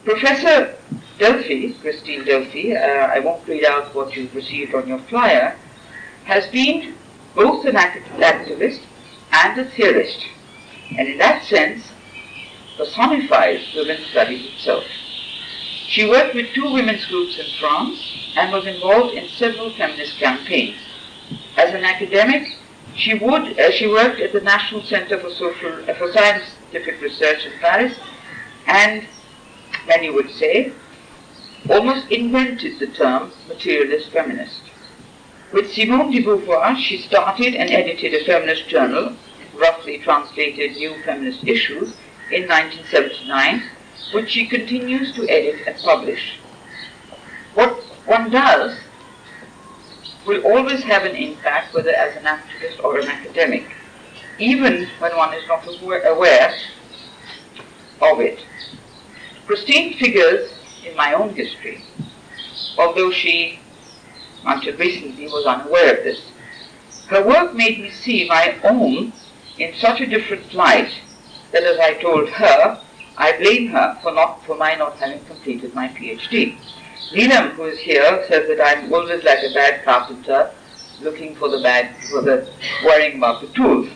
Professor Delphy, Christine Delphy, I won't read out what you've received on your flyer, has been both an activist and a theorist, and in that sense personifies women's studies itself. She worked with 2 women's groups in France and was involved in several feminist campaigns. As an academic, she worked at the National Centre for Scientific Research in Paris, and many would say, almost invented the term materialist feminist. With Simone de Beauvoir, she started and edited a feminist journal, roughly translated New Feminist Issues, in 1979, which she continues to edit and publish. What one does will always have an impact, whether as an activist or an academic, even when one is not aware of it. Christine figures in my own history, although she, until recently, was unaware of this. Her work made me see my own in such a different light that, as I told her, I blame her for my not having completed my PhD. Neelam, who is here, says that I'm always like a bad carpenter, looking for worrying about the tools.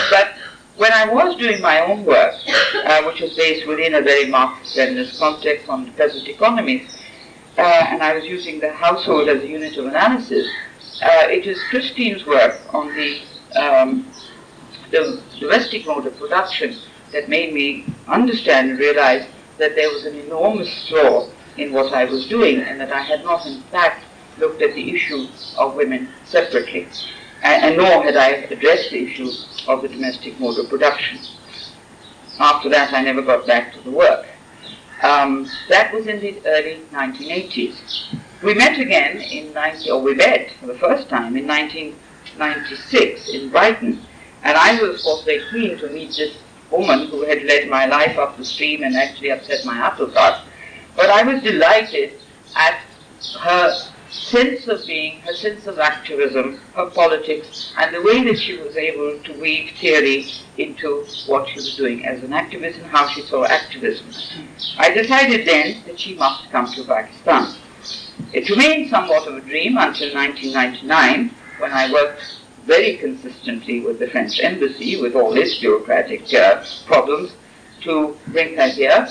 But when I was doing my own work, which was based within a very Marxist-Leninist context on the peasant economies, and I was using the household as a unit of analysis, it is Christine's work on the domestic mode of production that made me understand and realize that there was an enormous flaw in what I was doing, and that I had not in fact looked at the issue of women separately, and nor had I addressed the issue of the domestic mode of production. After that, I never got back to the work. That was in the early 1980s. We met again we met for the first time in 1996 in Brighton, and I was, of course, very keen to meet this woman who had led my life up the stream and actually upset my apple cart. But I was delighted at her sense of being, her sense of activism, her politics, and the way that she was able to weave theory into what she was doing as an activist and how she saw activism. I decided then that she must come to Pakistan. It remained somewhat of a dream until 1999, when I worked very consistently with the French embassy, with all its bureaucratic problems, to bring her here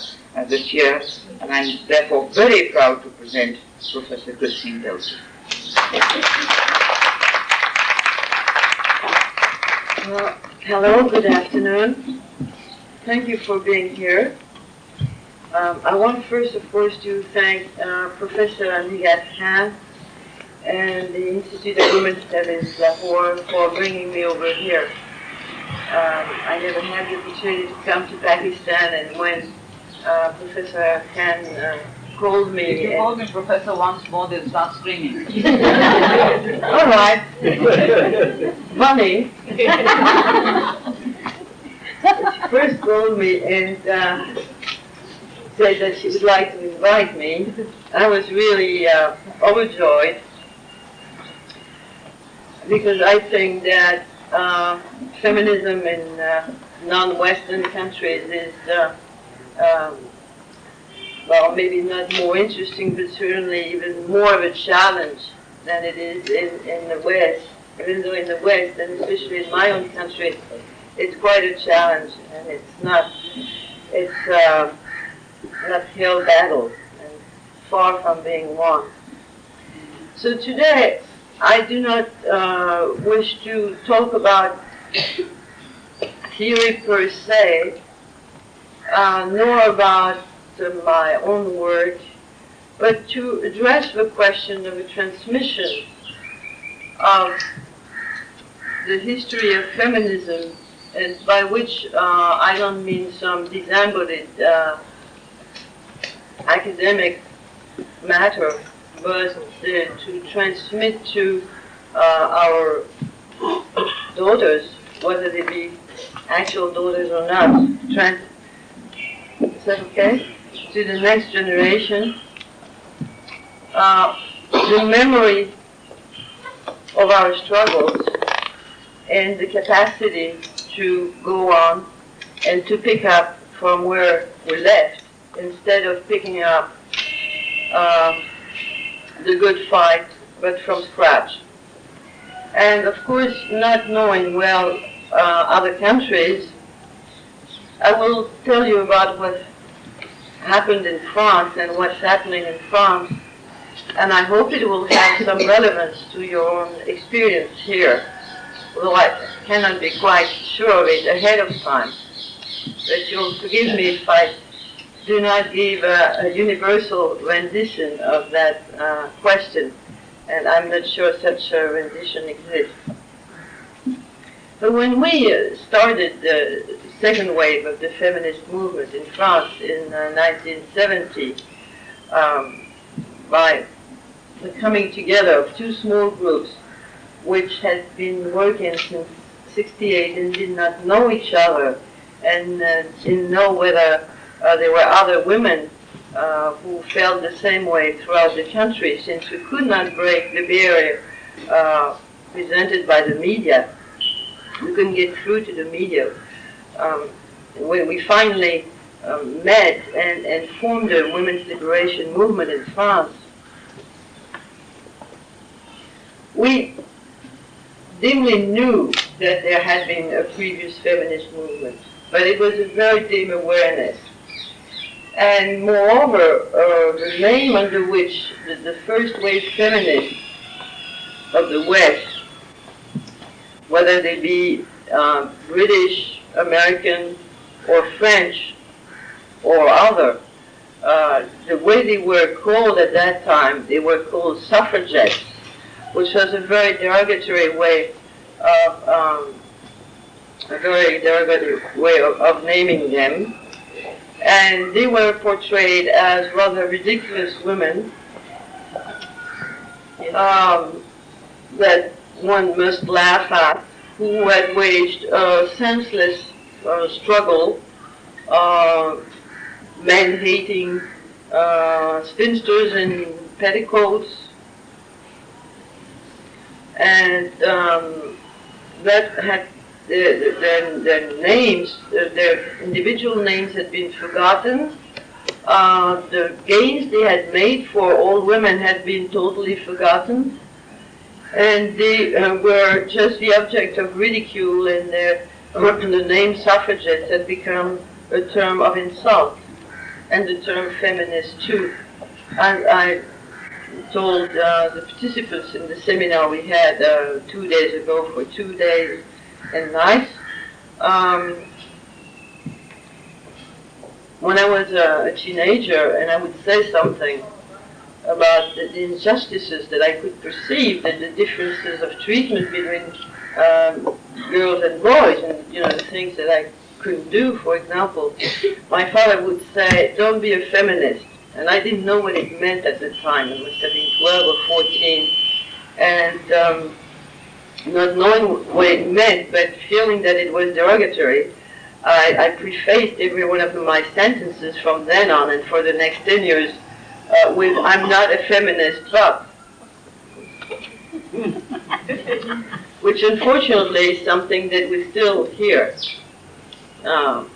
this year, and I'm therefore very proud to present Professor Christine Delphy. Hello, good afternoon. Thank you for being here. I want first, of course, to thank Professor Nigat Khan and the Institute of Women's Studies, Lahore, for bringing me over here. I never had the opportunity to come to Pakistan, and when Professor Khan called me... If you call me Professor once more, they'll start screaming. All right. Funny. She first called me and said that she would like to invite me. I was really overjoyed, because I think that feminism in non-Western countries is, well, maybe not more interesting, but certainly even more of a challenge than it is in the West. Even though in the West, and especially in my own country, it's quite a challenge, and it's not hill battle, and far from being won. So today, I do not wish to talk about theory per se, nor about my own work, but to address the question of a transmission of the history of feminism, and by which I don't mean some disembodied academic matter, but to transmit to our daughters, whether they be actual daughters or not, is that okay? To the next generation, the memory of our struggles and the capacity to go on and to pick up from where we left instead of picking up the good fight, but from scratch. And of course, not knowing well other countries, I will tell you about what happened in France and what's happening in France, and I hope it will have some relevance to your own experience here, although I cannot be quite sure of it ahead of time. But you'll forgive me if I do not give a universal rendition of that question, and I'm not sure such a rendition exists. But when we started the second wave of the feminist movement in France in 1970, by the coming together of two small groups which had been working since '68 and did not know each other and didn't know whether there were other women who felt the same way throughout the country, since we could not break the barrier presented by the media. We couldn't get through to the media. When we finally met and formed the women's liberation movement in France, we dimly knew that there had been a previous feminist movement, but it was a very dim awareness. And moreover, the name under which the first wave feminists of the West, whether they be British, American, or French, or other, the way they were called at that time, they were called suffragettes, which was a very derogatory way of naming them. And they were portrayed as rather ridiculous women that one must laugh at, who had waged a senseless struggle, man-hating spinsters in petticoats, and that had their names, their individual names had been forgotten. The gains they had made for all women had been totally forgotten, and they were just the object of ridicule, and the name suffragettes had become a term of insult, and the term feminist too. And I told the participants in the seminar we had 2 days ago for 2 days and nights, when I was a teenager, and I would say something about the injustices that I could perceive, and the differences of treatment between girls and boys, and the things that I couldn't do. For example, my father would say, "Don't be a feminist," and I didn't know what it meant at the time. It must have been 12 or 14, and not knowing what it meant, but feeling that it was derogatory, I prefaced every one of my sentences from then on and for the next 10 years with, "I'm not a feminist, but," which unfortunately is something that we still hear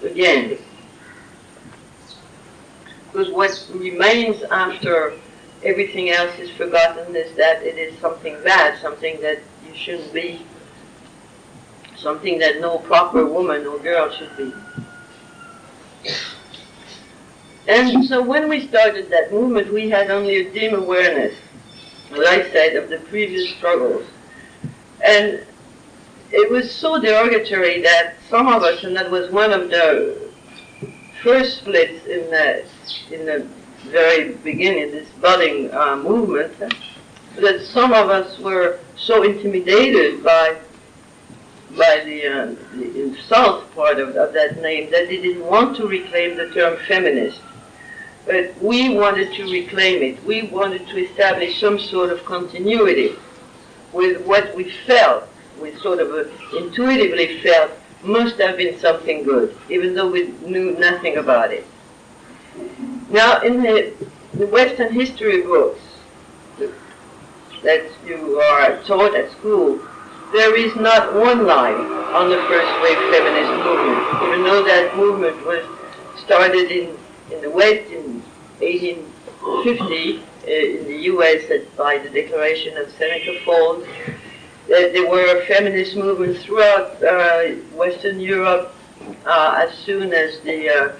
again. Because what remains after everything else is forgotten is that it is something bad, something that you shouldn't be, something that no proper woman or girl should be. And so when we started that movement, we had only a dim awareness, as I said, of the previous struggles. And it was so derogatory that some of us, and that was one of the first splits in the very beginning, this budding movement, that some of us were so intimidated by the insult part of that name that they didn't want to reclaim the term feminist. But we wanted to reclaim it. We wanted to establish some sort of continuity with what we felt, we sort of intuitively felt must have been something good, even though we knew nothing about it. Now, in the Western history books that you are taught at school, there is not one line on the first wave feminist movement, even though that movement was started in in the West in 1850, in the U.S. by the Declaration of Seneca Falls. There were feminist movements throughout Western Europe as soon as the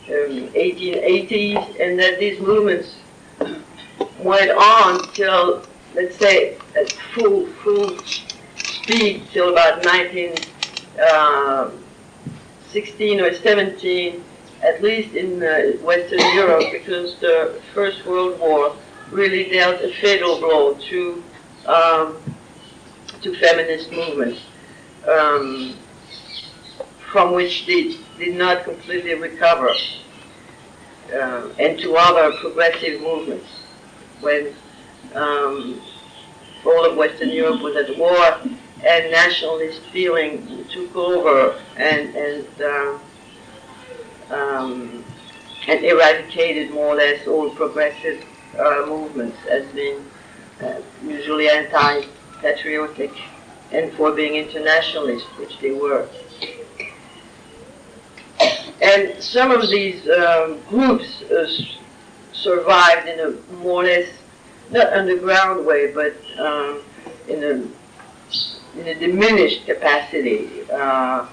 1880s, and that these movements went on till, let's say, at full speed till about 1916 or 17, at least in Western Europe, because the First World War really dealt a fatal blow to feminist movements, from which they did not completely recover, and to other progressive movements when all of Western Europe was at war and nationalist feeling took over and eradicated more or less all progressive movements as being usually anti-patriotic and for being internationalist, which they were. And some of these groups survived in a more or less, not underground way, but in a diminished capacity for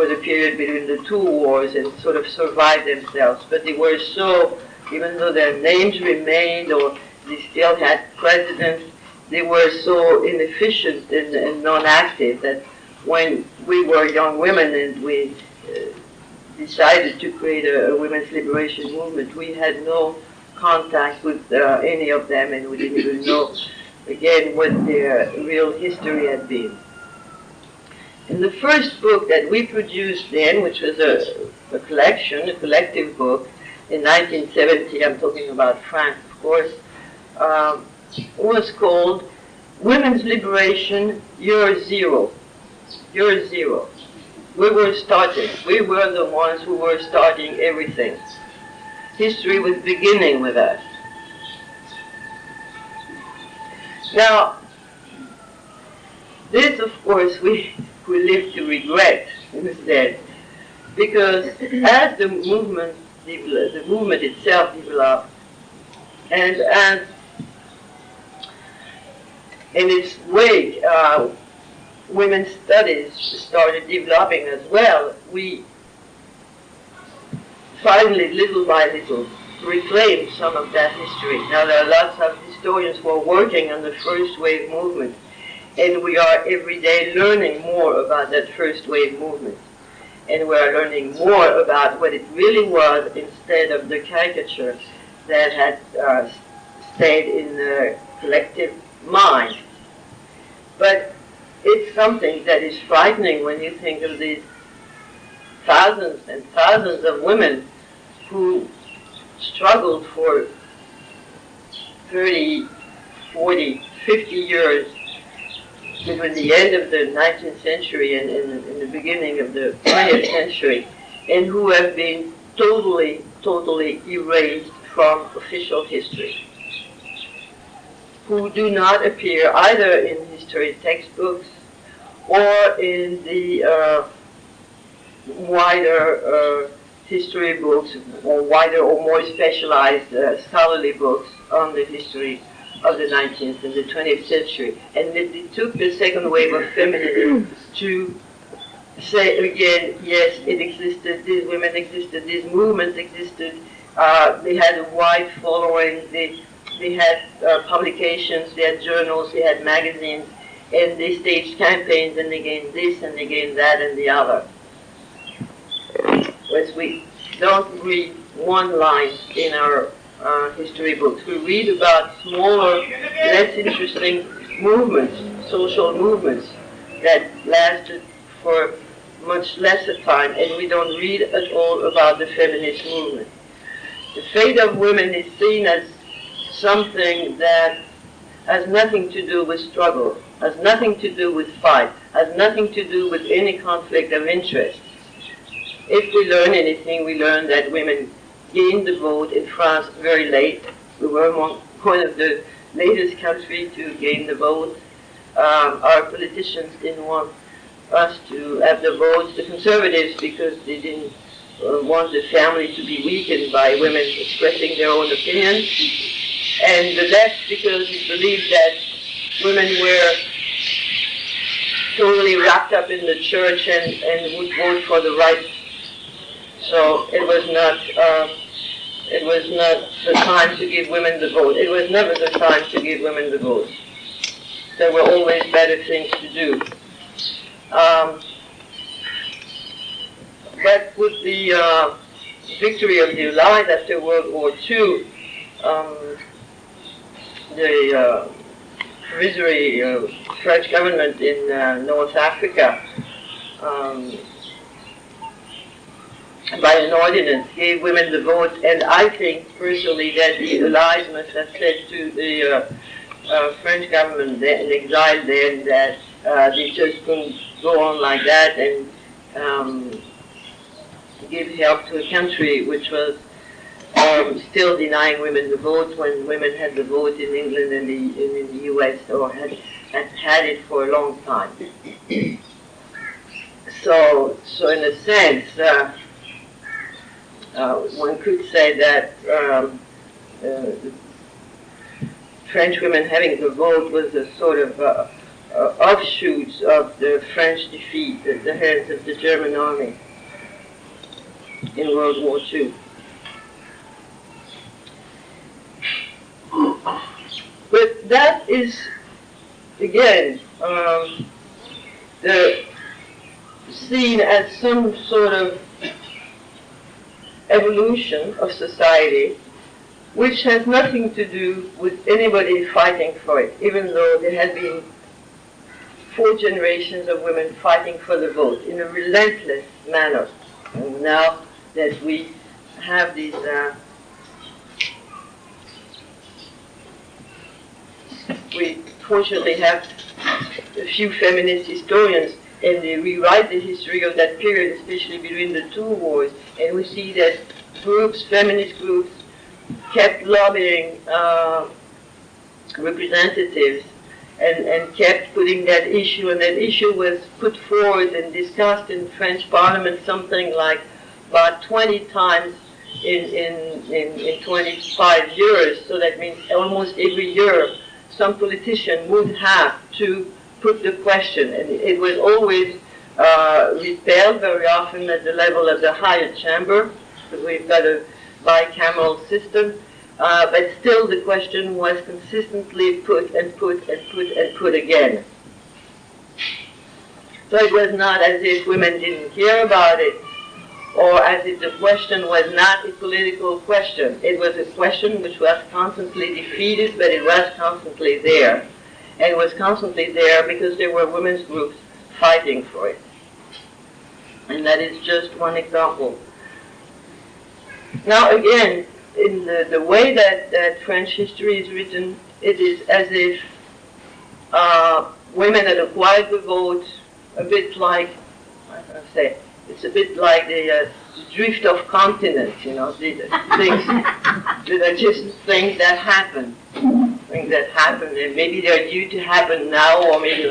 the period between the two wars, and sort of survived themselves. But they were so, even though their names remained or they still had presidents, they were so inefficient and non-active that when we were young women and we decided to create a women's liberation movement, we had no contact with any of them, and we didn't even know, again, what their real history had been. In the first book that we produced then, which was a collection, a collective book, in 1970, I'm talking about France, of course, was called Women's Liberation, Year Zero. Year Zero. We were starting. We were the ones who were starting everything. History was beginning with us. Now, this, of course, we live to regret instead, because as the movement itself developed, and as in its wake, women's studies started developing as well, we finally, little by little, reclaimed some of that history. Now there are lots of historians who are working on the first wave movement, and we are every day learning more about that first wave movement. And we are learning more about what it really was instead of the caricature that had stayed in the collective mind. But it's something that is frightening when you think of these thousands and thousands of women who struggled for 30, 40, 50 years between the end of the 19th century and the beginning of the 20th century, and who have been totally erased from official history, who do not appear either in history textbooks or in the wider history books, or wider or more specialized scholarly books on the history of the 19th and the 20th century. And it took the second wave of feminism to say again, yes, it existed, these women existed, these movements existed, they had a wide following, they had publications, they had journals, they had magazines, and they staged campaigns, and they gained this, and they gained that, and the other. Whereas we don't read one line in our history books. We read about smaller, less interesting movements, social movements, that lasted for much lesser time, and we don't read at all about the feminist movement. The fate of women is seen as something that has nothing to do with struggle, has nothing to do with fight, has nothing to do with any conflict of interest. If we learn anything, we learn that women gained the vote in France very late. We were one of the latest countries to gain the vote. Our politicians didn't want us to have the votes, the conservatives, because they didn't want the family to be weakened by women expressing their own opinions, and the left because it believed that women were totally wrapped up in the church and would vote for the right. So it was not the time to give women the vote. It was never the time to give women the vote. There were always better things to do. But with the victory of the Allies after World War II, the provisory French government in North Africa, by an ordinance, gave women the vote, and I think personally that the Allies must have said to the French government in exile then that they just couldn't go on like that and give help to a country which was still denying women the vote when women had the vote in England and in the US, or had it for a long time. So in a sense, one could say that French women having the vote was a sort of offshoot of the French defeat at the hands of the German army in World War II. But that is, again, seen as some sort of evolution of society, which has nothing to do with anybody fighting for it, even though there had been 4 generations of women fighting for the vote in a relentless manner. And now that we have these we fortunately have a few feminist historians, and they rewrite the history of that period, especially between the 2 wars, and we see that groups, feminist groups, kept lobbying representatives and kept putting that issue, and that issue was put forward and discussed in French Parliament something like about 20 times in 25 years, so that means almost every year some politician would have to put the question, and it was always repelled very often at the level of the higher chamber, because we've got a bicameral system, but still the question was consistently put and put and put and put again. So it was not as if women didn't care about it, or as if the question was not a political question. It was a question which was constantly defeated, but it was constantly there. And it was constantly there because there were women's groups fighting for it. And that is just one example. Now again, in the way that French history is written, it is as if women had acquired the vote a bit like, it's a bit like the drift of continents, the things that are just things that happen. Things that happen, and maybe they're due to happen now, or maybe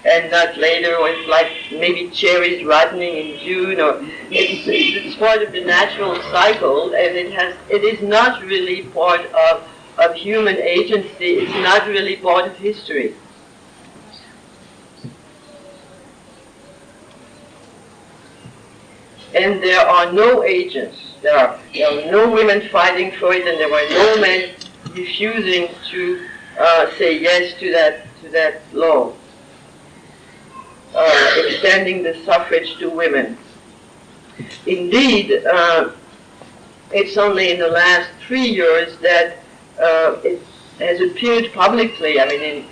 and not later, or it's like maybe cherries ripening in June, or it's part of the natural cycle, and it is not really part of human agency. It's not really part of history. And there are no agents. There are no women fighting for it, and there were no men refusing to say yes to that law, extending the suffrage to women. Indeed, it's only in the last 3 years that it has appeared publicly. I mean,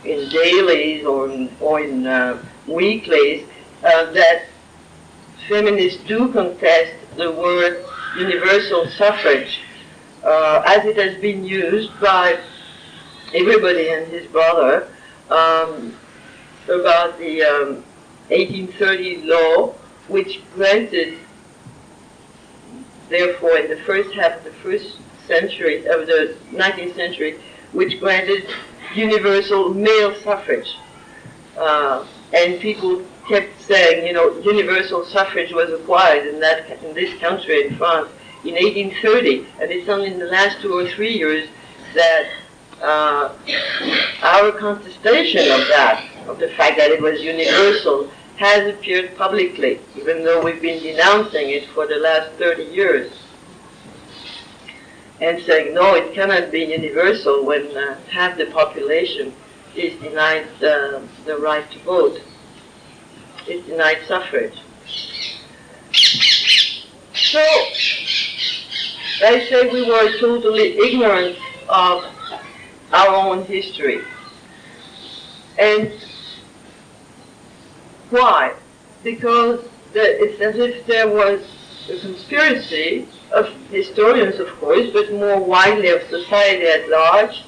in dailies or in weeklies, that feminists do contest the word universal suffrage, as it has been used by everybody and his brother about the 1830 law, which granted, therefore, in the first half of the first century of the 19th century, which granted universal male suffrage. And people kept saying, universal suffrage was acquired in this country, in France, in 1830, and it's only in the last 2 or 3 years that our contestation of the fact that it was universal, has appeared publicly, even though we've been denouncing it for the last 30 years. And saying, no, it cannot be universal when half the population is denied the right to vote, is denied suffrage. So, I say we were totally ignorant of our own history. And why? Because it's as if there was a conspiracy of historians, of course, but more widely of society at large,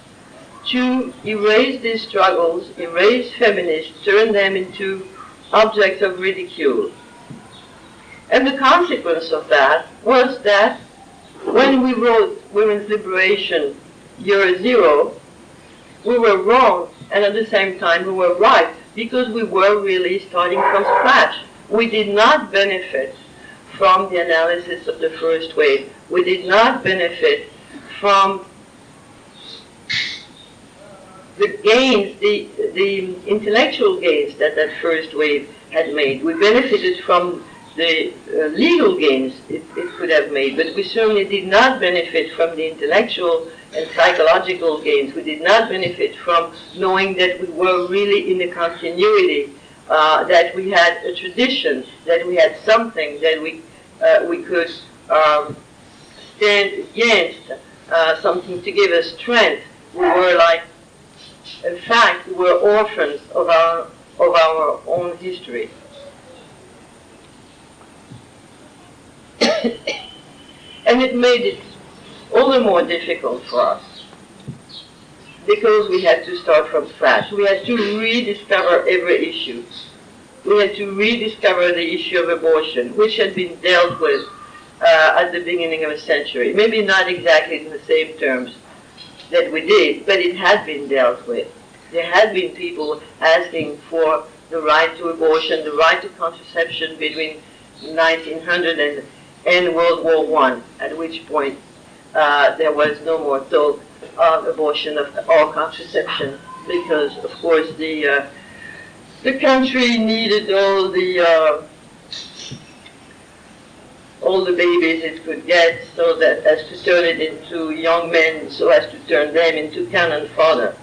to erase these struggles, erase feminists, turn them into objects of ridicule. And the consequence of that was that when we wrote Women's Liberation Year Zero, we were wrong, and at the same time we were right, because we were really starting from scratch. We did not benefit from the analysis of the first wave. We did not benefit from the gains, the intellectual gains that first wave had made. We benefited from the legal gains it could have made, but we certainly did not benefit from the intellectual and psychological gains. We did not benefit from knowing that we were really in a continuity, that we had a tradition, that we had something that we could stand against, something to give us strength. We were like, in fact, we were orphans of our own history. And it made it all the more difficult for us, because we had to start from scratch. We had to rediscover every issue. We had to rediscover the issue of abortion, which had been dealt with at the beginning of a century. Maybe not exactly in the same terms that we did, but it had been dealt with. There had been people asking for the right to abortion, the right to contraception between 1900 and World War I, at which point there was no more talk of abortion or contraception, because, of course, the country needed all the babies it could get, so that as to turn it into young men, so as to turn them into cannon fodder.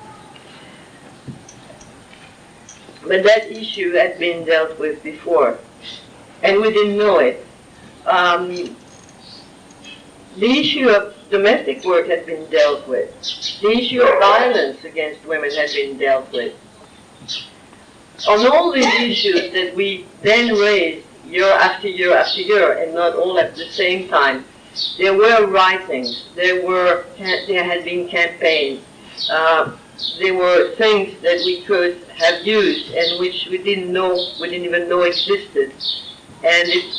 But that issue had been dealt with before, and we didn't know it. The issue of domestic work had been dealt with. The issue of violence against women had been dealt with. On all these issues that we then raised year after year after year, and not all at the same time, there were writings, there had been campaigns, there were things that we could have used and which we didn't even know existed. And it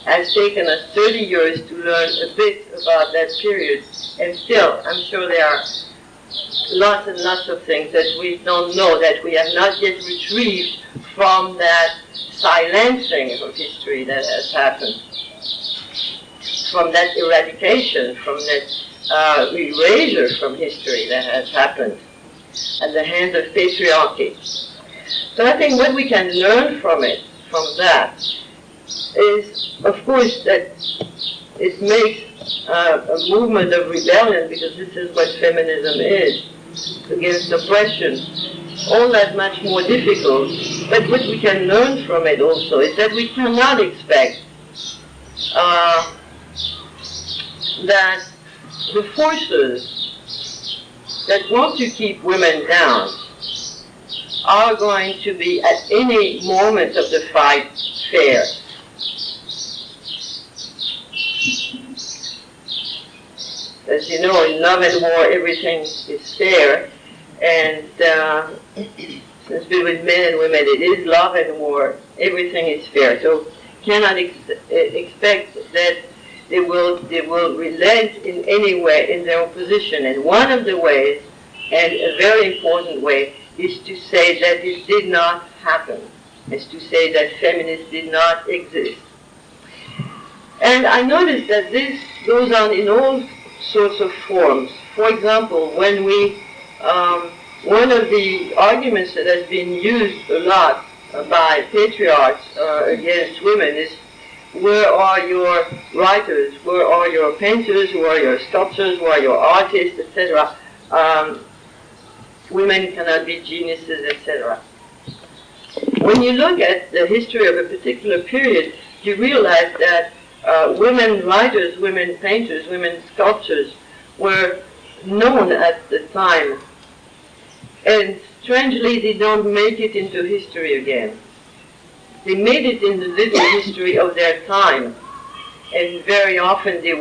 has taken us 30 years to learn a bit about that period, and still, I'm sure there are lots and lots of things that we don't know, that we have not yet retrieved from that silencing of history that has happened, from that eradication, from that erasure from history that has happened at the hands of patriarchy. So I think what we can learn from that, is, of course, that it makes a movement of rebellion, because this is what feminism is, against oppression, all that much more difficult. But what we can learn from it also is that we cannot expect that the forces that want to keep women down are going to be at any moment of the fight fair. As you know, in love and war, everything is fair, and since between men and women it is love and war, everything is fair. So cannot expect that they will relent in any way in their opposition. And one of the ways, and a very important way, is to say that it did not happen. as to say that feminists did not exist. And I noticed that this goes on in all sorts of forms. For example, when one of the arguments that has been used a lot by patriarchs against women is, where are your writers, where are your painters, where are your sculptors, where are your artists, etc. Women cannot be geniuses, etc. When you look at the history of a particular period, you realize that women writers, women painters, women sculptors were known at the time. And strangely, they don't make it into history again. They made it in the little history of their time. And very often they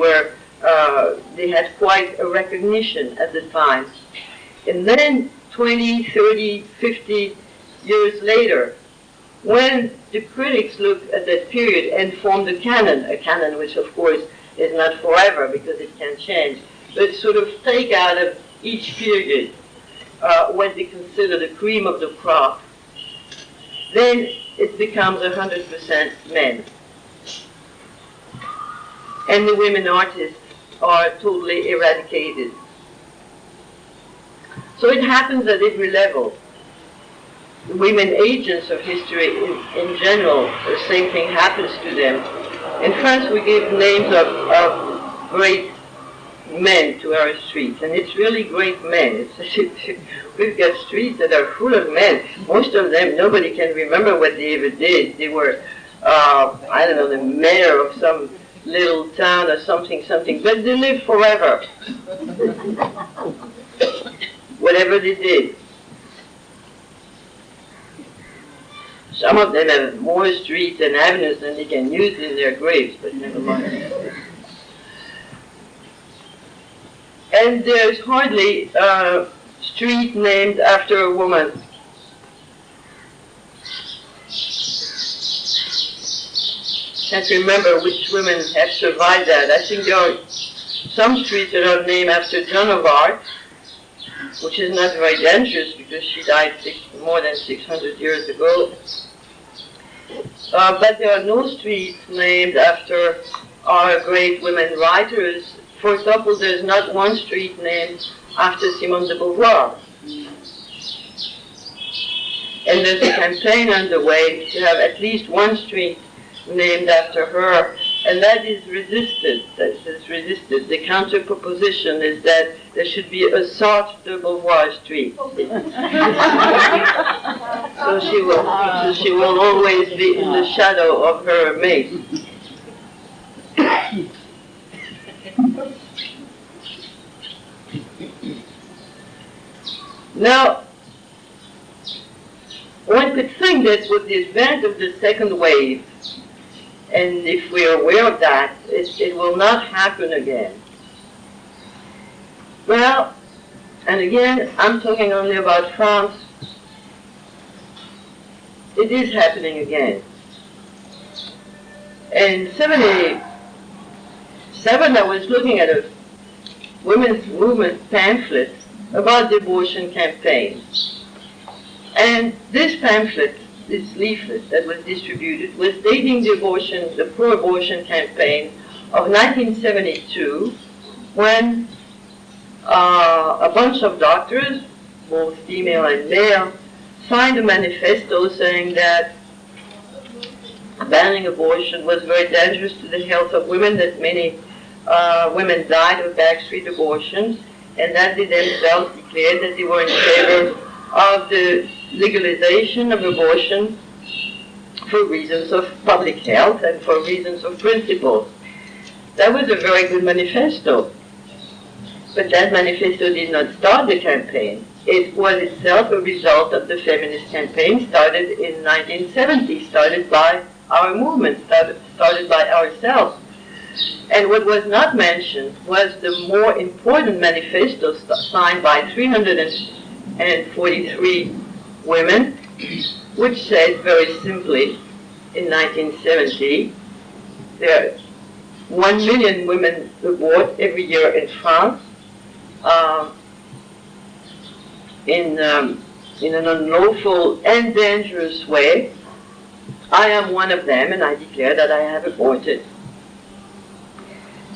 had quite a recognition at the time. And then 20, 30, 50 years later, when the critics look at that period and form a canon which of course is not forever because it can change, but sort of take out of each period what they consider the cream of the crop, then it becomes 100% men. And the women artists are totally eradicated. So it happens at every level. The women agents of history in general, the same thing happens to them. In France, we give names of great men to our streets, and it's really great men. We've got streets that are full of men. Most of them, nobody can remember what they ever did. They were, I don't know, the mayor of some little town or something, but they lived forever. Whatever they did. Some of them have more streets and avenues than they can use in their graves, but never mind. And there's hardly a street named after a woman. Can't remember which women have survived that. I think there are some streets that are named after Joan of Arc, which is not very dangerous because she died more than 600 years ago. But there are no streets named after our great women writers. For example, there's not one street named after Simone de Beauvoir. And there's a campaign underway to have at least one street named after her, and that is resisted. The counter-proposition is that there should be a Sartre de Beauvoir street. So she will always be in the shadow of her mate. Now, one could think that with the advent of the second wave, and if we are aware of that, it will not happen again. Well, and again, I'm talking only about France. It is happening again. In 1977, I was looking at a women's movement pamphlet about the abortion campaign. And this pamphlet, this leaflet that was distributed, was dating the pro-abortion campaign of 1972, when a bunch of doctors, both female and male, signed a manifesto saying that banning abortion was very dangerous to the health of women, that many women died of backstreet abortions, and that they themselves declared that they were in favor of the legalization of abortion for reasons of public health and for reasons of principle. That was a very good manifesto. But that manifesto did not start the campaign. It was itself a result of the feminist campaign started in 1970, started by our movement, started by ourselves. And what was not mentioned was the more important manifesto signed by 343 women, which said very simply, in 1970, there are 1 million women abort every year in France, in an unlawful and dangerous way, I am one of them, and I declare that I have aborted.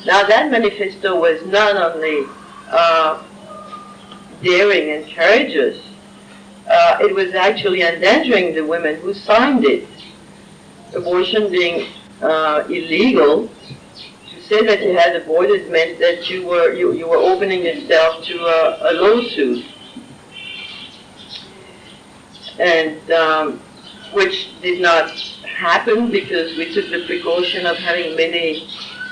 Now that manifesto was not only daring and courageous, it was actually endangering the women who signed it. Abortion being illegal, to say that you had aborted meant that you were opening yourself to a lawsuit, and which did not happen because we took the precaution of having many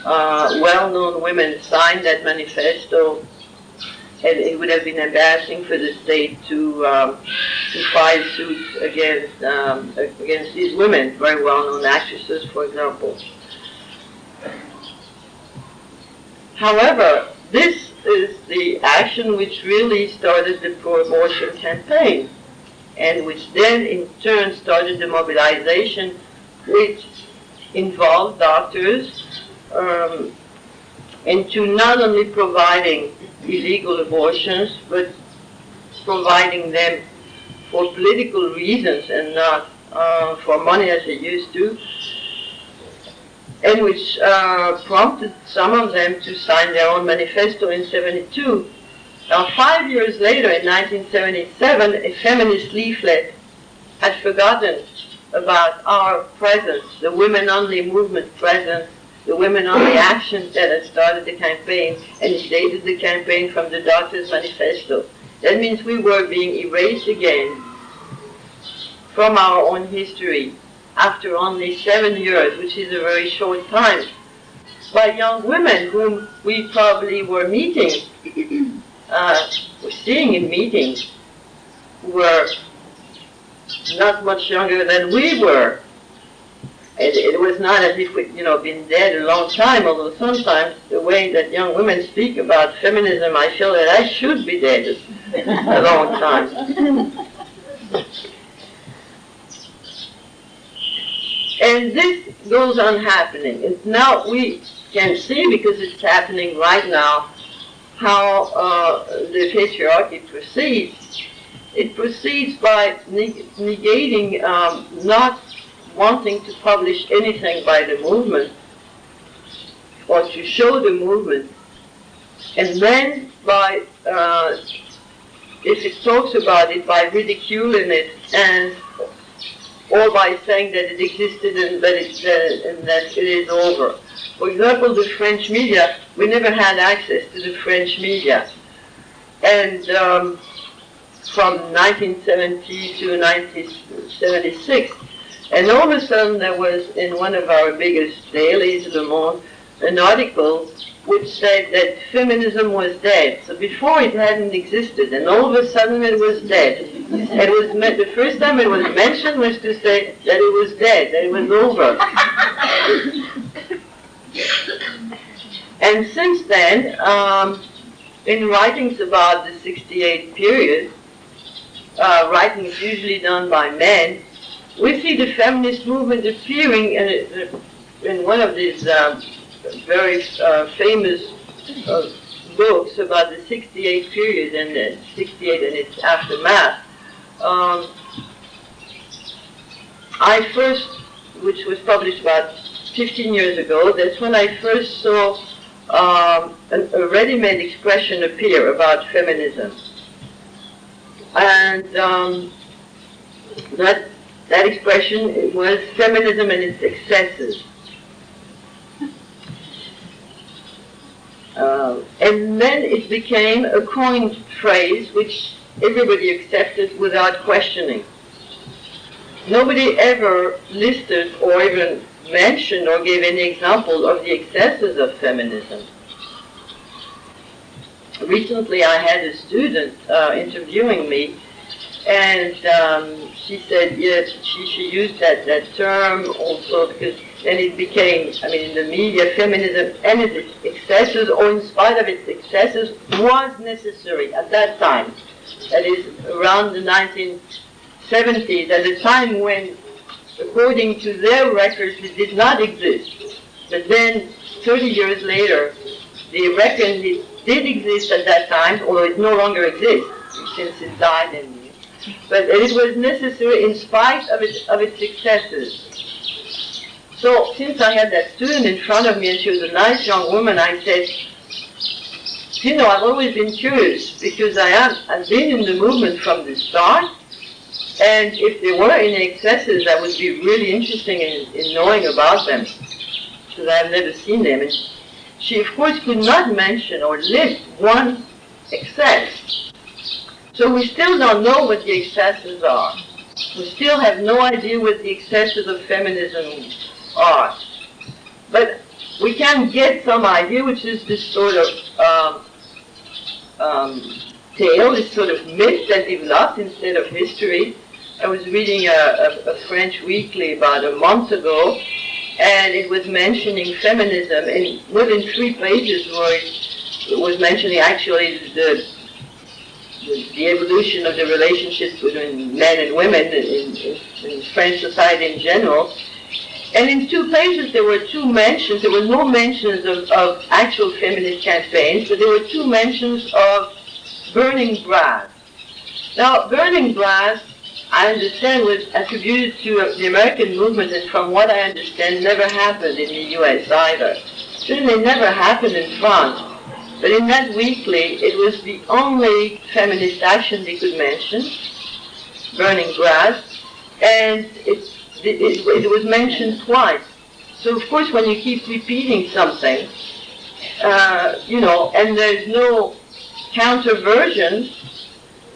well-known women sign that manifesto, and it would have been embarrassing for the state to file suits against these women, very well-known actresses, for example. However, this is the action which really started the pro-abortion campaign, and which then in turn started the mobilization, which involved doctors into not only providing illegal abortions, but providing them for political reasons and not for money as they used to, and which prompted some of them to sign their own manifesto in '72. Now, 5 years later, in 1977, a feminist leaflet had forgotten about our presence, the women-only movement presence, the women-only actions that had started the campaign, and it dated the campaign from the Doctors' Manifesto. That means we were being erased again from our own history after only 7 years, which is a very short time, by young women whom we probably were meeting, seeing in meetings, who were not much younger than we were. It was not as if we'd been dead a long time, although sometimes the way that young women speak about feminism, I feel that I should be dead a long time. And this goes on happening. And now we can see, because it's happening right now, how the patriarchy proceeds. It proceeds by negating, not wanting to publish anything by the movement or to show the movement, and then by, if it talks about it, by ridiculing it or by saying that it existed and that it is over. For example, the French media, we never had access to the French media, and from 1970 to 1976. And all of a sudden there was, in one of our biggest dailies, Le Monde, an article which said that feminism was dead. So before it hadn't existed, and all of a sudden it was dead. It was the first time it was mentioned was to say that it was dead, that it was over. And since then, in writings about the '68 period, writings usually done by men, we see the feminist movement appearing in one of these very famous books about the '68 period and the '68 and its aftermath. Which was published about 15 years ago, that's when I first saw a ready-made expression appear about feminism. And that expression was feminism and its excesses. And then it became a coined phrase which everybody accepted without questioning. Nobody ever listed or even mentioned or gave any example of the excesses of feminism. Recently I had a student interviewing me, and she said, yes, she used that term also because then it became, in the media, feminism and its excesses, or in spite of its excesses, was necessary at that time. That is, around the 1970s, at a time when, according to their records, it did not exist. But then, 30 years later, they reckon it did exist at that time, although it no longer exists, since it died. But it was necessary in spite of its excesses. So since I had that student in front of me and she was a nice young woman, I said, you know, I've always been curious because I've been in the movement from the start, and if there were any excesses, I would be really interested in knowing about them, because I've never seen them. And she, of course, could not mention or list one excess. So we still don't know what the excesses are. We still have no idea what the excesses of feminism are. But we can get some idea, which is this sort of tale, this sort of myth that developed instead of history. I was reading a French weekly about a month ago, and it was mentioning feminism, and within 3 pages where it was mentioning actually the evolution of the relationships between men and women in French society in general. And in 2 pages there were 2 mentions. There were no mentions of actual feminist campaigns, but there were 2 mentions of burning brass. Now, burning brass, I understand, was attributed to the American movement, and from what I understand, never happened in the US either. Certainly never happened in France. But in that weekly, it was the only feminist action they could mention, burning brass, and it was mentioned twice. So of course when you keep repeating something, you know, and there's no counter version,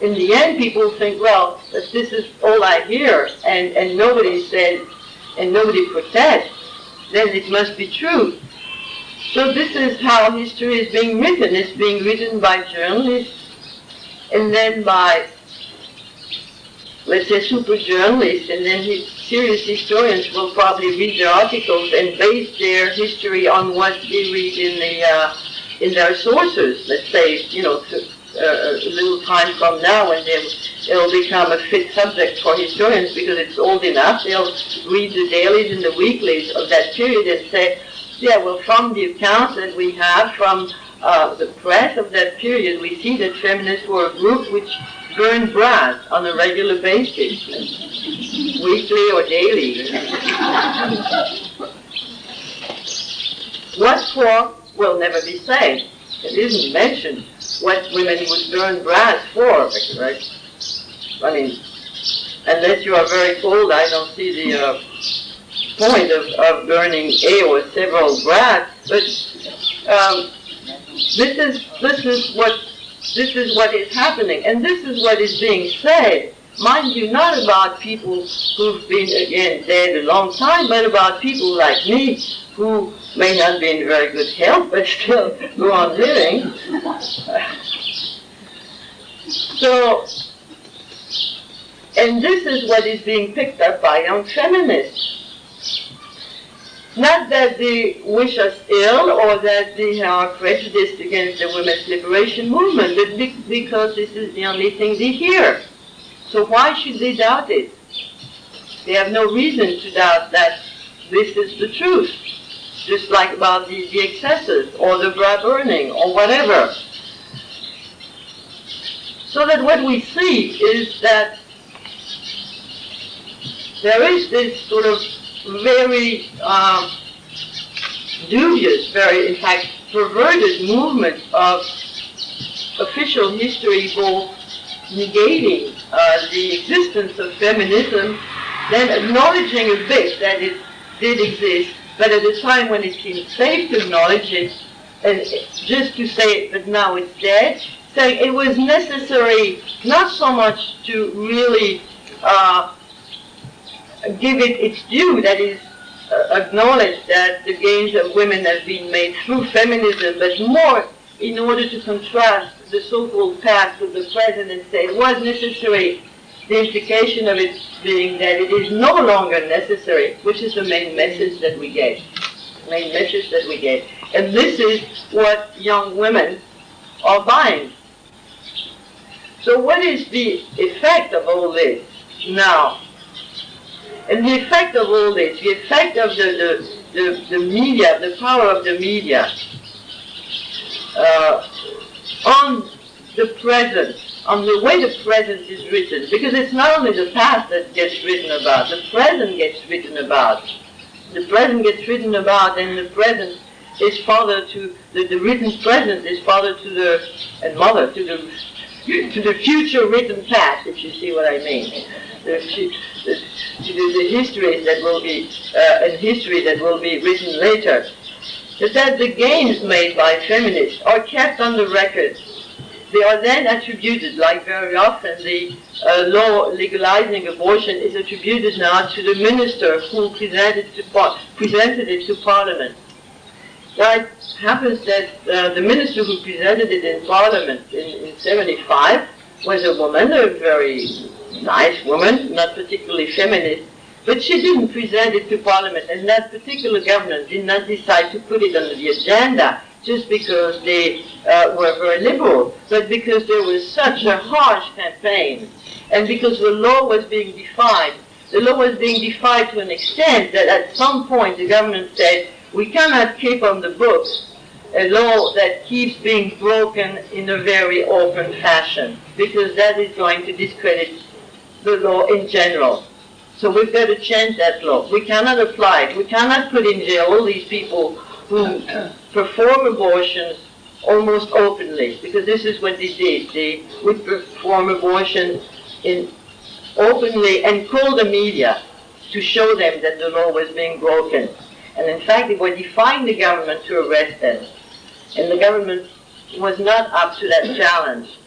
in the end people think, well, if this is all I hear, and nobody said, and nobody protests, then it must be true. So this is how history is being written. It's being written by journalists, and then by, let's say, super journalists, and then serious historians will probably read the articles and base their history on what they read in their sources. Let's say, you know, a little time from now, when it'll become a fit subject for historians because it's old enough. They'll read the dailies and the weeklies of that period and say, yeah, well, from the accounts that we have from the press of that period, we see that feminists were a group which burned brass on a regular basis, weekly or daily. What for will never be said. It isn't mentioned what women would burn brass for, right? I mean, unless you are very cold, I don't see the point of burning a or several brass. But this is what is happening, and this is what is being said. Mind you, not about people who've been again dead a long time, but about people like me who may not be in very good health, but still go on living. So, and this is what is being picked up by young feminists. Not that they wish us ill or that they are prejudiced against the women's liberation movement, but because this is the only thing they hear. So why should they doubt it? They have no reason to doubt that this is the truth, just like about the excesses or the bra burning or whatever. So that what we see is that there is this sort of very dubious, very, in fact, perverted movement of official history both negating the existence of feminism, then acknowledging a bit that it did exist, but at a time when it seemed safe to acknowledge it, and just to say that now it's dead, saying it was necessary not so much to really give it its due, that is, acknowledge that the gains of women have been made through feminism, but more in order to contrast the so-called past with the present and say it was necessary, the implication of it being that it is no longer necessary, which is the main message that we get. And this is what young women are buying. So what is the effect of all this now? And the effect of all this, the effect of the media, the power of the media on the present, on the way the present is written, because it's not only the past that gets written about, the present gets written about. the present gets written about, and the present is father to the written present is father to the and mother to the future written past, if you see what I mean. The histories that will be and history that will be written later. That the gains made by feminists are kept on the record. They are then attributed, like very often the law legalizing abortion is attributed now to the minister who presented it to Parliament. Now it happens that the minister who presented it in Parliament in 75 was a woman, a very nice woman, not particularly feminist, but she didn't present it to Parliament, and that particular government did not decide to put it on the agenda just because they were very liberal, but because there was such a harsh campaign, and because the law was being defied. The law was being defied to an extent that at some point the government said, we cannot keep on the books a law that keeps being broken in a very open fashion, because that is going to discredit the law in general. So we've got to change that law. We cannot apply it. We cannot put in jail all these people who perform abortions almost openly, because this is what they did. They would perform abortions openly and call the media to show them that the law was being broken. And in fact, they were defying the government to arrest them. And the government was not up to that challenge.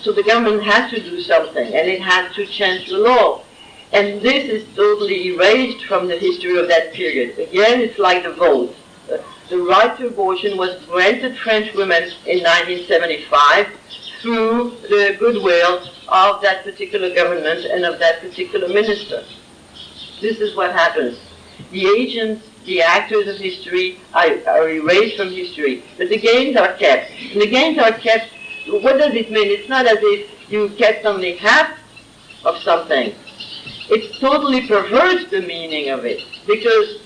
So the government had to do something, and it had to change the law. And this is totally erased from the history of that period. Again, it's like the vote. The right to abortion was granted French women in 1975 through the goodwill of that particular government and of that particular minister. This is what happens. The agents, the actors of history are erased from history, but the gains are kept. And the gains are kept, what does it mean? It's not as if you kept only half of something. It totally perverts the meaning of it, because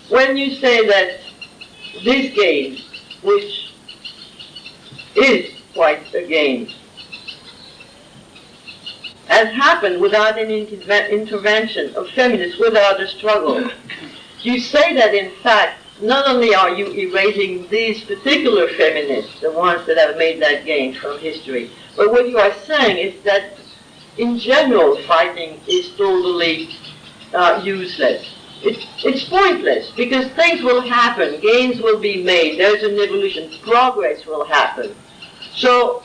when you say that this gain, which is quite a gain, has happened without any intervention of feminists, without a struggle, you say that in fact, not only are you erasing these particular feminists, the ones that have made that gain from history, but what you are saying is that in general fighting is totally useless. It's pointless, because things will happen, gains will be made, there's an evolution, progress will happen. So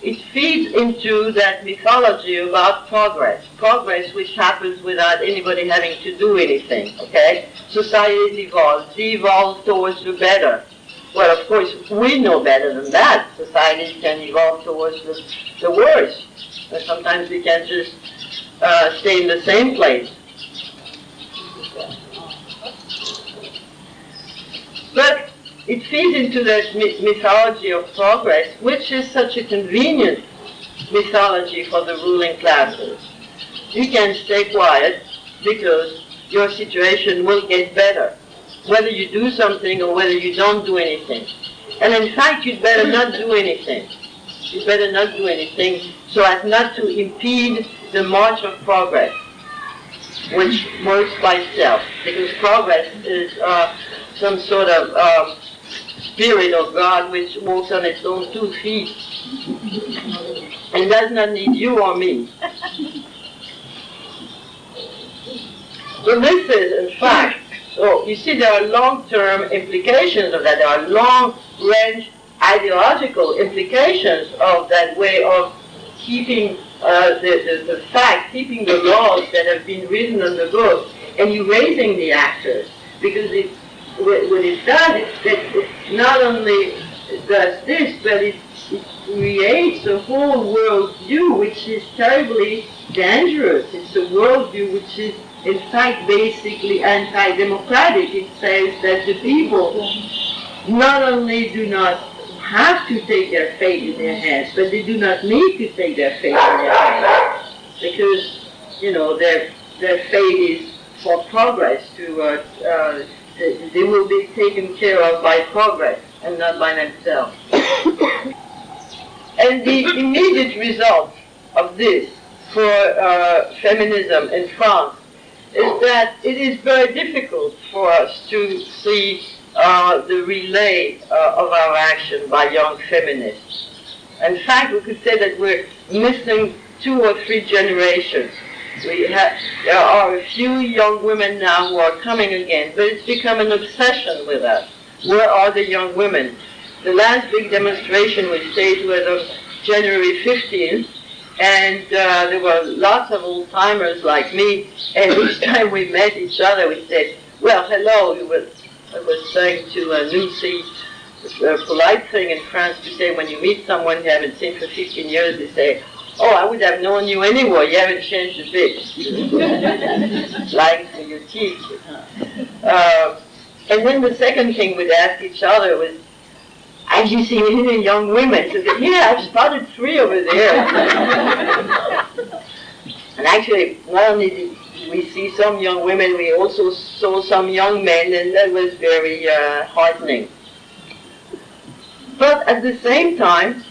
it feeds into that mythology about progress which happens without anybody having to do anything, okay? Societies evolve, they evolve towards the better. Well, of course, we know better than that. Societies can evolve towards the worse. But sometimes we can just stay in the same place. But it feeds into that mythology of progress, which is such a convenient mythology for the ruling classes. You can stay quiet because your situation will get better, whether you do something or whether you don't do anything. And in fact, you'd better not do anything. You better not do anything so as not to impede the march of progress, which works by itself, because progress is some sort of spirit of God which walks on its own 2 feet and does not need you or me. So this is, in fact, so you see there are long-term implications of that. There are long-range ideological implications of that way of keeping the fact, keeping the laws that have been written on the books and erasing the actors. Because what it does is that it not only does this, but it creates a whole worldview which is terribly dangerous. It's a worldview which is in fact basically anti-democratic. It says that the people not only do not have to take their fate in their hands, but they do not need to take their fate in their hands, because, you know, their fate is for progress to, they will be taken care of by progress and not by themselves. And the immediate result of this for feminism in France is that it is very difficult for us to see the relay of our action by young feminists. In fact, we could say that we're missing 2 or 3 generations. There are a few young women now who are coming again, but it's become an obsession with us. Where are the young women? The last big demonstration we staged was on January 15th, and there were lots of old-timers like me, and each time we met each other, we said, well, hello. I was saying to Lucy, a polite thing in France to say when you meet someone you haven't seen for 15 years, they say, oh, I would have known you anyway, you haven't changed a bit. Lying through your teeth. And then the second thing we'd ask each other was, have you seen any young women? So that, yeah, I've spotted 3 over there. And actually, not only did we see some young women, we also saw some young men, and that was very heartening. But at the same time,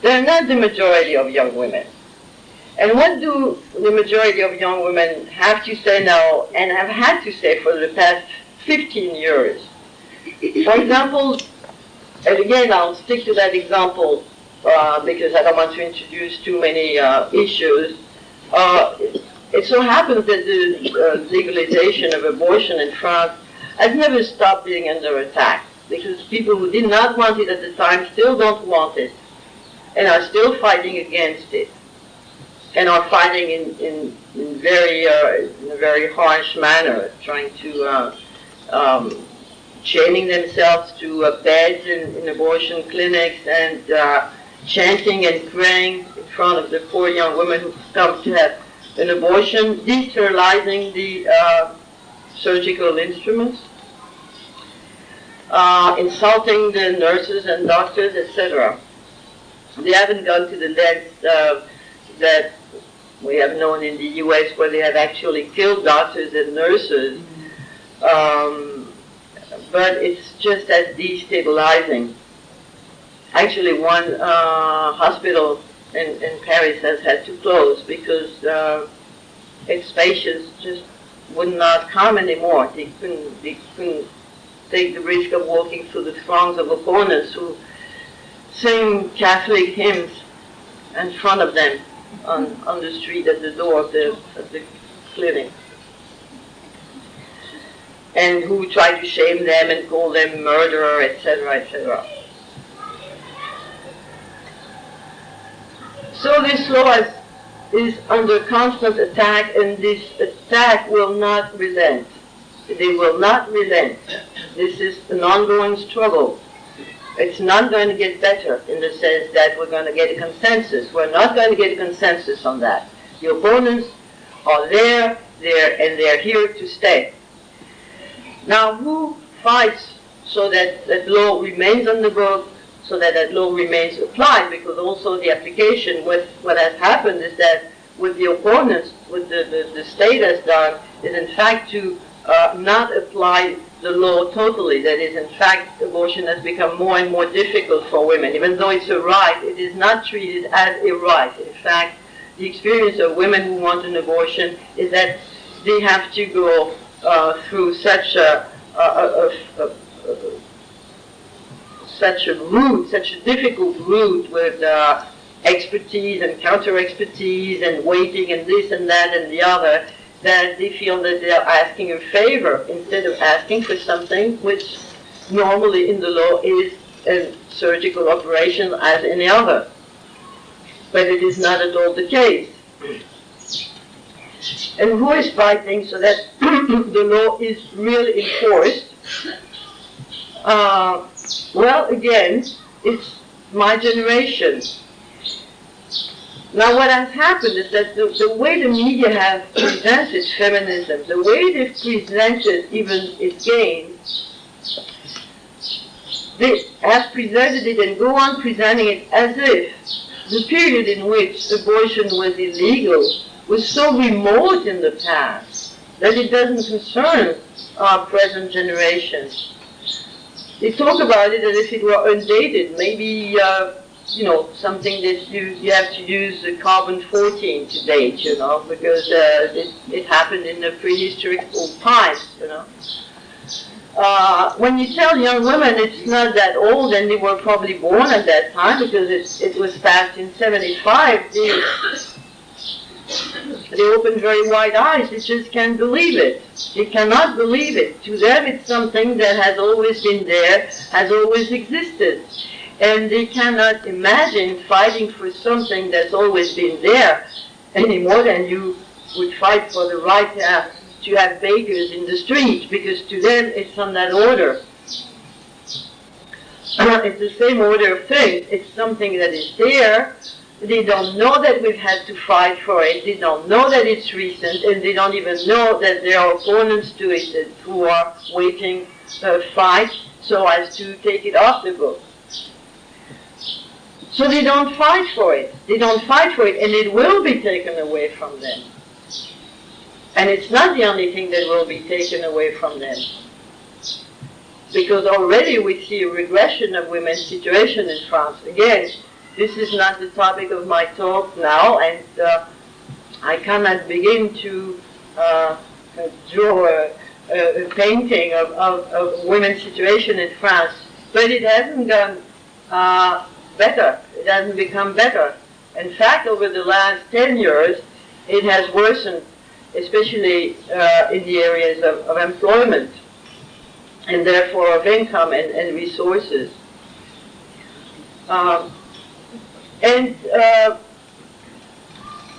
they're not the majority of young women. And what do the majority of young women have to say now, and have had to say for the past 15 years? For example, and again, I'll stick to that example because I don't want to introduce too many issues. It so happens that the legalization of abortion in France has never stopped being under attack, because people who did not want it at the time still don't want it, and are still fighting against it, and are fighting in a very harsh manner, trying to chaining themselves to beds in abortion clinics, and chanting and praying in front of the poor young women who come to have an abortion, desterilizing the surgical instruments, insulting the nurses and doctors, etc. They haven't gone to the lengths that we have known in the US, where they have actually killed doctors and nurses. But it's just as destabilizing. Actually, one hospital in Paris has had to close because its patients just would not come anymore. They couldn't take the risk of walking through the throngs of opponents who sing Catholic hymns in front of them on the street at the door of the clinic, and who try to shame them and call them murderer, etc., etc. So this law is under constant attack, and this attack will not relent. They will not relent. This is an ongoing struggle. It's not going to get better in the sense that we're going to get a consensus. We're not going to get a consensus on that. The opponents are there, and they're here to stay. Now, who fights so that that law remains on the book, so that that law remains applied? Because also the application, what has happened is that with the opponents, what the state has done is in fact to not apply the law totally. That is, in fact, abortion has become more and more difficult for women. Even though it's a right, it is not treated as a right. In fact, the experience of women who want an abortion is that they have to go through such a route, such a difficult route with expertise and counter-expertise and waiting and this and that and the other, that they feel that they're asking a favor instead of asking for something which normally in the law is a surgical operation as any other. But it is not at all the case. And who is fighting so that the law is really enforced? Well, again, it's my generation. Now, what has happened is that the way the media have presented feminism, the way they've presented even its gains, they have presented it and go on presenting it as if the period in which abortion was illegal was so remote in the past that it doesn't concern our present generations. They talk about it as if it were undated. Maybe something that you have to use the carbon-14 to date, because it happened in the prehistoric old times, When you tell young women it's not that old and they were probably born at that time because it was passed in 75, they open very wide eyes. They just can't believe it. They cannot believe it. To them, it's something that has always been there, has always existed. And they cannot imagine fighting for something that's always been there any more than you would fight for the right to have bakers in the street, because to them, it's on that order. It's the same order of things. It's something that is there. They don't know that we've had to fight for it. They don't know that it's recent, and they don't even know that there are opponents to it who are waging a fight so as to take it off the book. So they don't fight for it. They don't fight for it, and it will be taken away from them. And it's not the only thing that will be taken away from them. Because already we see a regression of women's situation in France. Again, this is not the topic of my talk now, and I cannot begin to draw a painting of women's situation in France. But it hasn't gone better. It hasn't become better. In fact, over the last 10 years, it has worsened, especially in the areas of employment, and therefore of income and resources.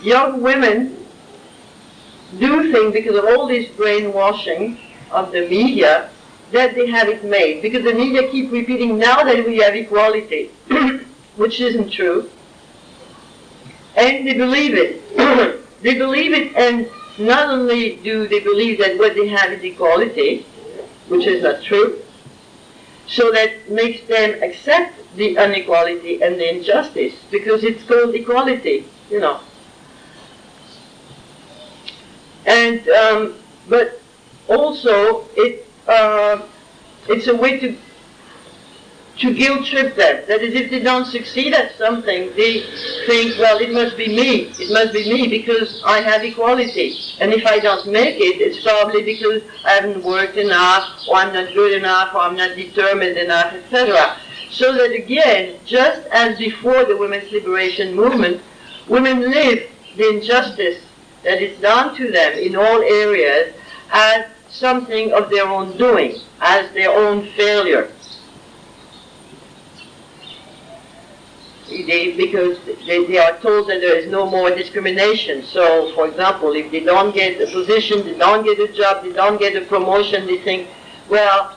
Young women do think, because of all this brainwashing of the media, that they have it made. Because the media keep repeating now that we have equality, which isn't true. And they believe it. They believe it, and not only do they believe that what they have is equality, which is not true, so that makes them accept the inequality and the injustice, because it's called equality, And, but also, it's a way to guilt trip them. That is, if they don't succeed at something, they think, well, it must be me. It must be me because I have equality. And if I don't make it, it's probably because I haven't worked enough, or I'm not good enough, or I'm not determined enough, etc. So that again, just as before the women's liberation movement, women live the injustice that is done to them in all areas as something of their own doing, as their own failure. Because they are told that there is no more discrimination. So, for example, if they don't get a position, they don't get a job, they don't get a promotion, they think, well,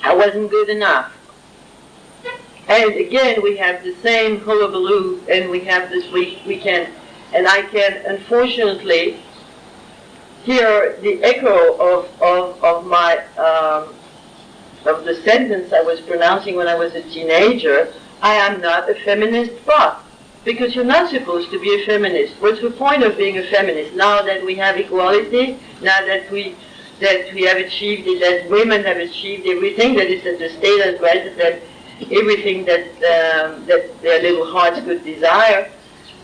I wasn't good enough. And again, we have the same hullabaloo, and we have this, we can, and I can unfortunately hear the echo of my, of the sentence I was pronouncing when I was a teenager. I am not a feminist, but because you're not supposed to be a feminist. What's the point of being a feminist now that we have equality? Now that we have achieved it, that women have achieved everything that is that the state has granted them everything that their little hearts could desire.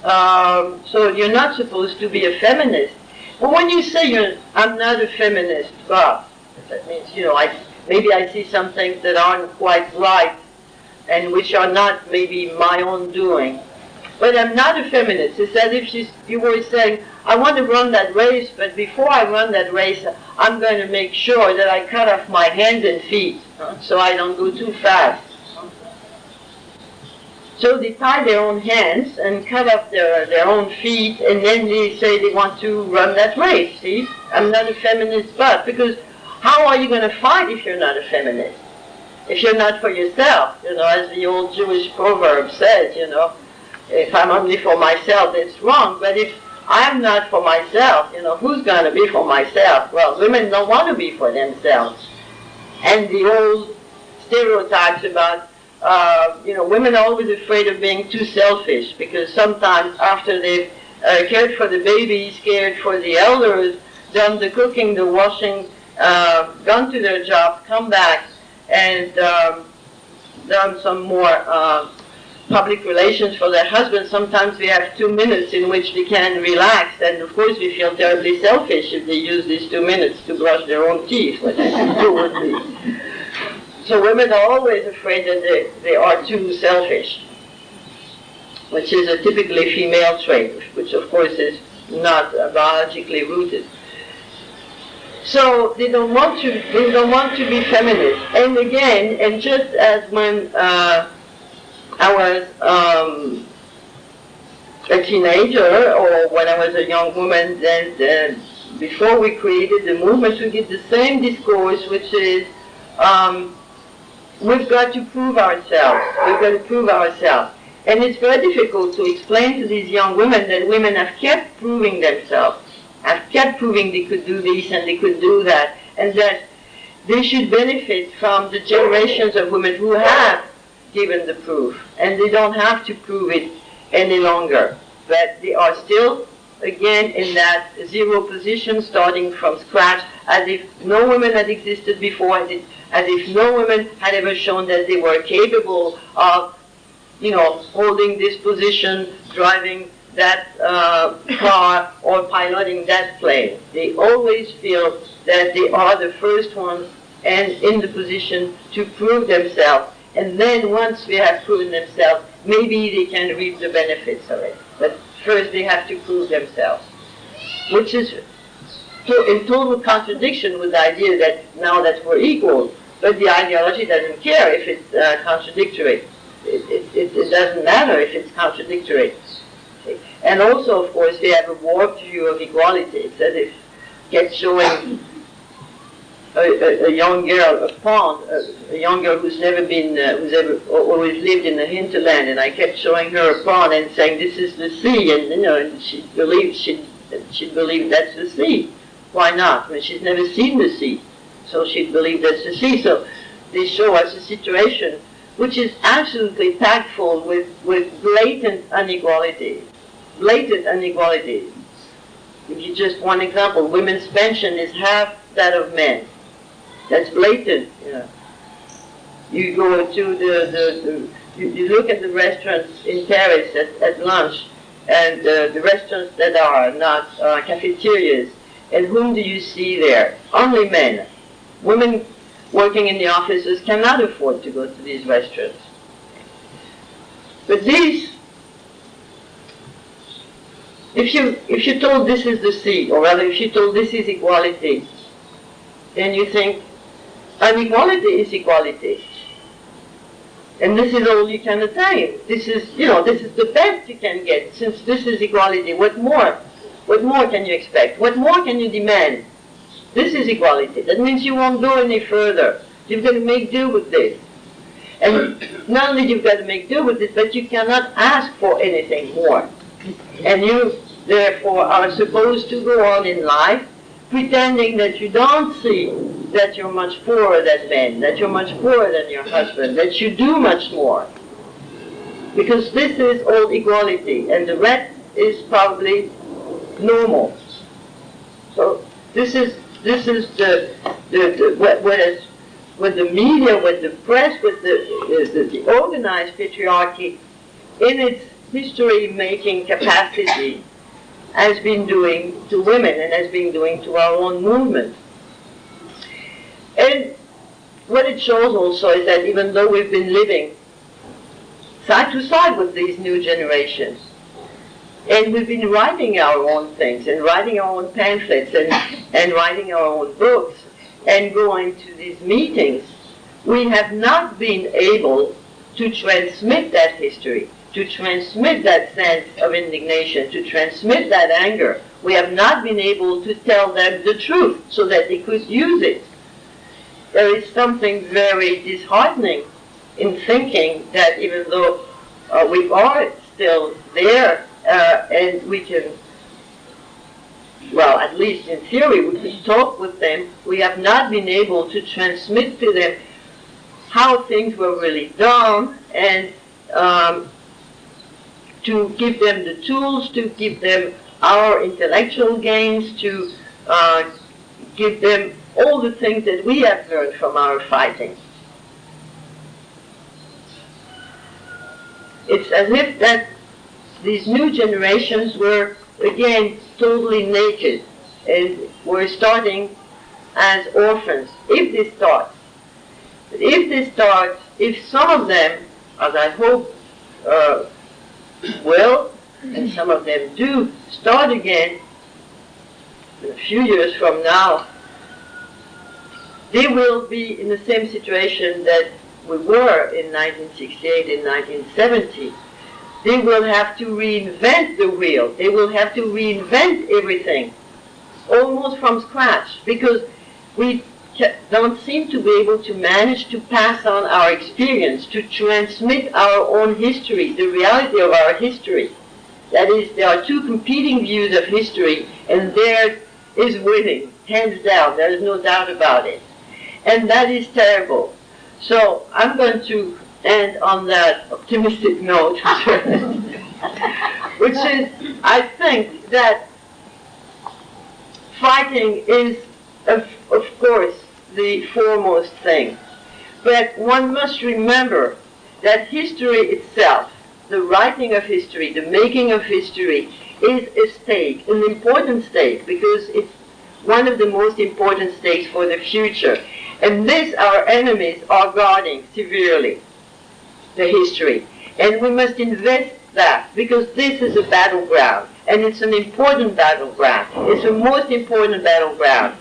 So you're not supposed to be a feminist. But when you say I'm not a feminist, well, that means maybe I see some things that aren't quite right, and which are not maybe my own doing. But I'm not a feminist. It's as if you were saying, I want to run that race, but before I run that race, I'm going to make sure that I cut off my hands and feet, so I don't go too fast. So they tie their own hands and cut off their own feet, and then they say they want to run that race, see? I'm not a feminist, but because how are you going to fight if you're not a feminist? If you're not for yourself, as the old Jewish proverb says, if I'm only for myself, it's wrong. But if I'm not for myself, who's going to be for myself? Well, women don't want to be for themselves. And the old stereotypes about, women are always afraid of being too selfish, because sometimes after they've cared for the babies, cared for the elders, done the cooking, the washing, gone to their jobs, come back, and done some more public relations for their husbands, sometimes we have 2 minutes in which they can relax, and of course we feel terribly selfish if they use these 2 minutes to brush their own teeth, what they can do with these. So women are always afraid that they are too selfish, which is a typically female trait, which of course is not biologically rooted. So they don't want to be feminist. And again, and just as when I was a teenager, or when I was a young woman, then before we created the movement, we did the same discourse, which is we've got to prove ourselves. We've got to prove ourselves. And it's very difficult to explain to these young women that women have kept proving themselves, have kept proving they could do this and they could do that, and that they should benefit from the generations of women who have given the proof, and they don't have to prove it any longer. That they are still, again, in that zero position, starting from scratch, as if no women had existed before, as if no women had ever shown that they were capable of, holding this position, driving that car, or piloting that plane. They always feel that they are the first ones and in the position to prove themselves. And then once they have proven themselves, maybe they can reap the benefits of it. But first they have to prove themselves, which is in total contradiction with the idea that now that we're equal, but the ideology doesn't care if it's contradictory. It doesn't matter if it's contradictory. And also, of course, they have a warped view of equality. It's as if get showing a young girl a pond, a young girl who's never been, who's ever always lived in the hinterland, and I kept showing her a pond and saying, "This is the sea," and she believed that's the sea. Why not? I mean, she's never seen the sea, so she'd believe that's the sea. So they show us a situation which is absolutely packed full with blatant inequality. Blatant inequality. If you just one example, women's pension is half that of men. That's blatant. You go to you look at the restaurants in Paris at lunch, and the restaurants that are not cafeterias, and whom do you see there? Only men. Women working in the offices cannot afford to go to these restaurants. But these, if you told this is the sea, or rather if you told this is equality, then you think inequality is equality. And this is all you can attain. This is the best you can get, since this is equality. What more? What more can you expect? What more can you demand? This is equality. That means you won't go any further. You've got to make do with this. And not only you've got to make do with it, but you cannot ask for anything more. And you, therefore, are supposed to go on in life pretending that you don't see that you're much poorer than men, that you're much poorer than your husband, that you do much more. Because this is all equality, and the rest is probably normal. So this is what the media, with the press, with the organized patriarchy, in its history-making capacity, has been doing to women and has been doing to our own movement. And what it shows also is that even though we've been living side to side with these new generations, and we've been writing our own things, and writing our own pamphlets, and writing our own books, and going to these meetings, we have not been able to transmit that history, to transmit that sense of indignation, to transmit that anger. We have not been able to tell them the truth so that they could use it. There is something very disheartening in thinking that even though we are still there, and we can, well, at least in theory, we can talk with them, we have not been able to transmit to them how things were really done, and to give them the tools, to give them our intellectual gains, to give them all the things that we have learned from our fighting. it's as if that these new generations were, again, totally naked and were starting as orphans, if they start. But if some of them, as I hope will, and some of them do, start again a few years from now, they will be in the same situation that we were in 1968 and 1970. They will have to reinvent the wheel. They will have to reinvent everything, almost from scratch, because we don't seem to be able to manage to pass on our experience, to transmit our own history, the reality of our history. That is, there are two competing views of history, and theirs is winning, hands down. There is no doubt about it. And that is terrible. So I'm going to end on that optimistic note, which is, I think that fighting is, of course, the foremost thing. But one must remember that history itself, the writing of history, the making of history, is a stake, an important stake, because it's one of the most important stakes for the future. And this our enemies are guarding severely, the history. And we must invest that, because this is a battleground, and it's an important battleground. It's the most important battleground.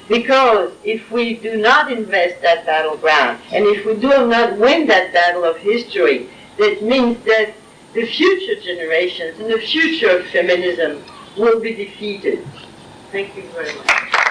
Because if we do not invest that battleground, and if we do not win that battle of history, that means that the future generations and the future of feminism will be defeated. Thank you very much.